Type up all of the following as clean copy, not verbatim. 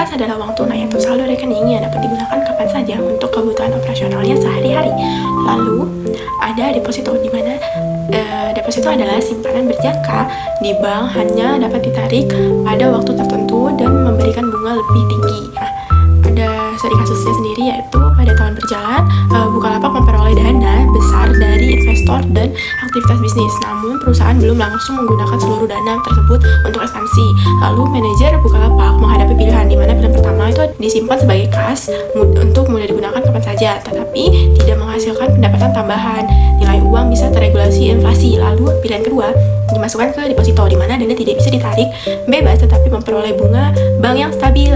Kas adalah uang tunai atau saldo rekening yang dapat digunakan kapan saja untuk kebutuhan operasionalnya sehari-hari. Lalu ada deposito, di mana deposito adalah simpanan berjangka di bank, hanya dapat ditarik pada waktu tertentu dan memberikan bunga lebih tinggi. Nah, ada studi kasusnya sendiri, yaitu pada tahun berjalan Bukalapak memperoleh dana besar dari investor dan aktivitas bisnis, namun perusahaan belum langsung menggunakan seluruh dana tersebut untuk ekspansi. Lalu manajer Bukalapak menghadapi pilihan, di mana pilihan pertama itu disimpan sebagai kas untuk mudah digunakan kapan saja, tetapi tidak menghasilkan pendapatan tambahan. Nilai uang bisa terregulasi inflasi. Lalu pilihan kedua dimasukkan ke deposito, di mana dana tidak bisa ditarik bebas tetapi memperoleh bunga bank yang stabil.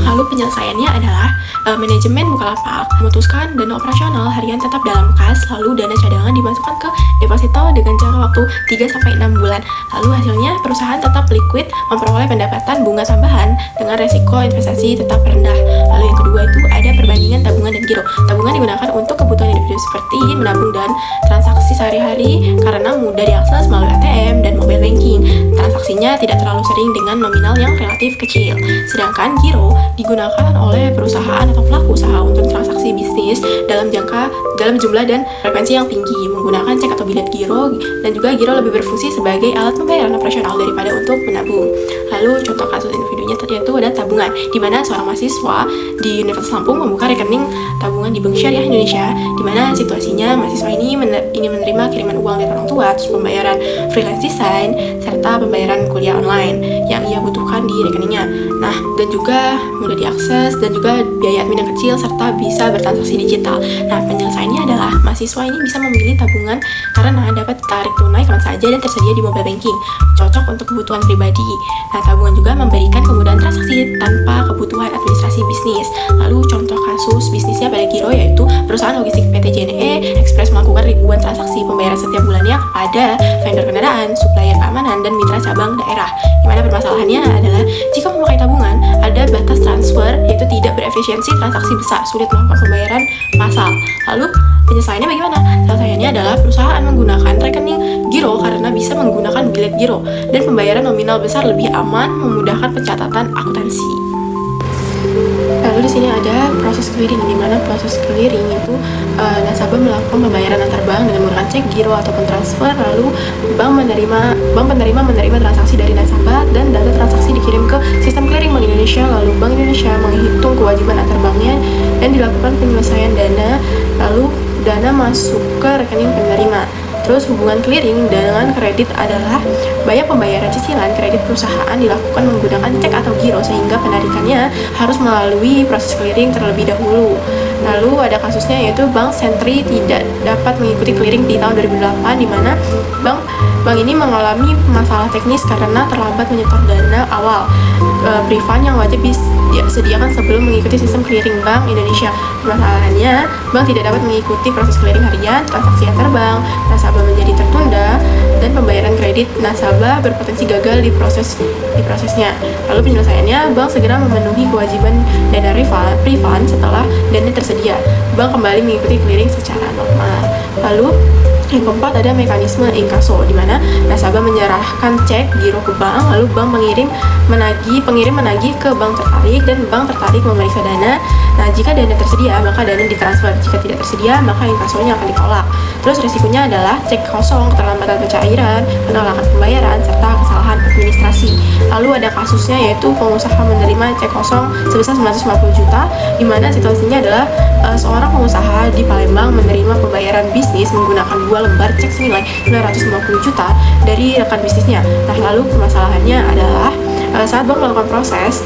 Lalu penyelesaiannya adalah manajemen Bukalapak memutuskan dana operasional harian tetap dalam kas, lalu dana cadangan dimasukkan ke deposito dengan jangka waktu 3-6 bulan. Lalu hasilnya perusahaan tetap liquid, memperoleh pendapatan bunga tambahan dengan resiko investasi tetap rendah. Lalu yang kedua itu ada perbandingan tabungan dan giro. Tabungan digunakan untuk kebutuhan individu seperti menabung dan transaksi sehari-hari karena mudah diakses melalui ATM dan mobile banking. Transaksinya tidak terlalu sering dengan nominal yang relatif kecil. Sedangkan giro digunakan oleh perusahaan atau pelaku usaha untuk transaksi bisnis dalam jumlah dan frekuensi yang tinggi, menggunakan cek atau bilet giro, dan juga giro lebih berfungsi sebagai alat pembayaran operasional daripada untuk menabung. Lalu contoh kasus individunya yaitu ada tabungan, di mana seorang mahasiswa di Universitas Lampung membuka rekening tabungan di Bank Syariah Indonesia, di mana situasinya mahasiswa ini menerima kiriman uang dari orang tua, terus pembayaran freelance design, serta pembayaran kuliah online yang ia butuhkan di rekeningnya. Nah, dan juga mudah diakses, dan juga biaya admin yang kecil, serta bisa bertransaksi digital. Nah, penyelesaiannya adalah mahasiswa ini bisa memilih tabungan karena dapat ditarik tunai kapan saja dan tersedia di mobile banking, cocok untuk kebutuhan pribadi. Nah, tabungan juga memberikan kemudahan transaksi tanpa kebutuhan administrasi bisnis. Lalu contoh kasus bisnisnya pada giro yaitu perusahaan logistik PT JNE Express melakukan ribuan transaksi pembayaran setiap bulannya kepada vendor kendaraan, supplier keamanan, dan mitra cabang daerah. Dimana permasalahannya adalah jika memakai tabungan, ada batas transfer yaitu tidak berefisiensi, transaksi besar, sulit melakukan pembayaran massal. Lalu penyelesaiannya bagaimana? Penyelesaiannya adalah perusahaan menggunakan rekening giro karena bisa menggunakan bilet giro, dan pembayaran nominal besar lebih aman, memudahkan pencatatan akuntansi. Lalu di sini ada proses clearing, di mana proses clearing itu nasabah melakukan pembayaran antar bank dengan menggunakan cek, giro ataupun transfer. Lalu bank penerima menerima transaksi dari nasabah, dan data transaksi dikirim ke sistem clearing Bank Indonesia. Lalu Bank Indonesia menghitung kewajiban antar banknya dan dilakukan penyelesaian dana. Lalu dana masuk ke rekening penerima. Terus hubungan clearing dengan kredit adalah banyak pembayaran cicilan kredit perusahaan dilakukan menggunakan cek atau giro, sehingga penarikannya harus melalui proses clearing terlebih dahulu. Lalu ada kasusnya yaitu Bank Sentri tidak dapat mengikuti clearing di tahun 2008, di mana bank ini mengalami masalah teknis karena terlambat menyetor dana awal pre-fund yang wajib disediakan sebelum mengikuti sistem clearing Bank Indonesia. Permasalahannya, bank tidak dapat mengikuti proses clearing harian, transaksi antar bank, nasabah menjadi tertunda, dan pembayaran kredit nasabah berpotensi gagal di prosesnya. Lalu penyelesaiannya, bank segera memenuhi kewajiban dana pre-fund setelah dana tersedia. Bank kembali mengikuti clearing secara normal. Lalu yang keempat ada mekanisme inkaso, di mana nasabah menyerahkan cek giro ke bank, lalu bank pengirim menagih ke bank tertarik, dan bank tertarik memeriksa dana. Nah, jika dana tersedia, maka dana ditransfer. Jika tidak tersedia, maka inkasonya akan ditolak. Terus risikonya adalah cek kosong, keterlambatan pencairan, penolakan pembayaran, serta kesalahan administrasi. Lalu ada kasusnya yaitu pengusaha menerima cek kosong sebesar 950 juta, di mana situasinya adalah seorang pengusaha di Palembang menerima pembayaran bisnis menggunakan 2 lembar cek senilai 950 juta dari rekan bisnisnya. Nah, lalu permasalahannya adalah saat bank melakukan proses,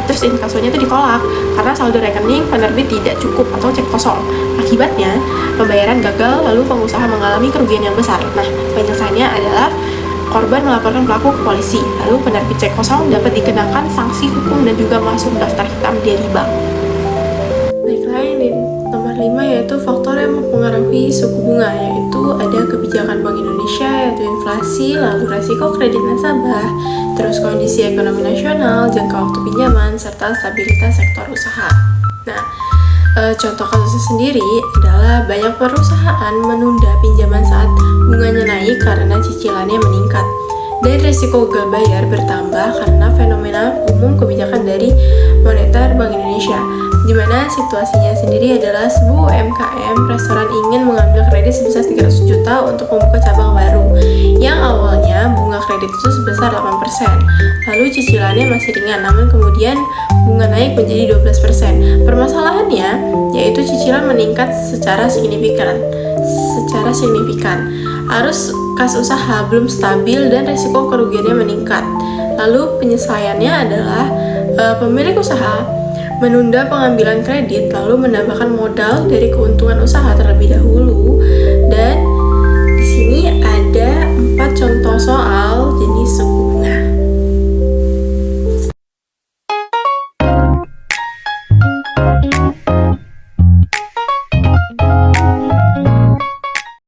terus inkasonya itu ditolak karena saldo rekening penerbit tidak cukup atau cek kosong. Akibatnya pembayaran gagal, lalu pengusaha mengalami kerugian yang besar. Nah, penyelesaiannya adalah korban melaporkan pelaku ke polisi, lalu penerbit cek kosong dapat dikenakan sanksi hukum dan juga masuk daftar hitam dari bank. Baiklah, ini nomor 5 yaitu faktor yang mempengaruhi suku bunga, yaitu ada kebijakan Bank Indonesia yaitu inflasi, lalu resiko kredit nasabah, terus kondisi ekonomi nasional, jangka waktu pinjaman, serta stabilitas sektor usaha. Nah, contoh kasusnya sendiri adalah banyak perusahaan menunda pinjaman saat bunganya naik karena cicilannya meningkat. Dan resiko gagal bayar bertambah karena fenomena umum kebijakan dari moneter Bank Indonesia, di mana situasinya sendiri adalah sebuah UMKM restoran ingin mengambil kredit sebesar 300 juta untuk membuka cabang baru, yang awalnya bunga kredit itu sebesar 8%, lalu cicilannya masih ringan, namun kemudian bunga naik menjadi 12%. Permasalahannya yaitu cicilan meningkat secara signifikan. Arus kas usaha belum stabil dan resiko kerugiannya meningkat. Lalu penyelesaiannya adalah pemilik usaha menunda pengambilan kredit lalu menambahkan modal dari keuntungan usaha terlebih dahulu. Dan di sini ada 4 contoh soal jenis suku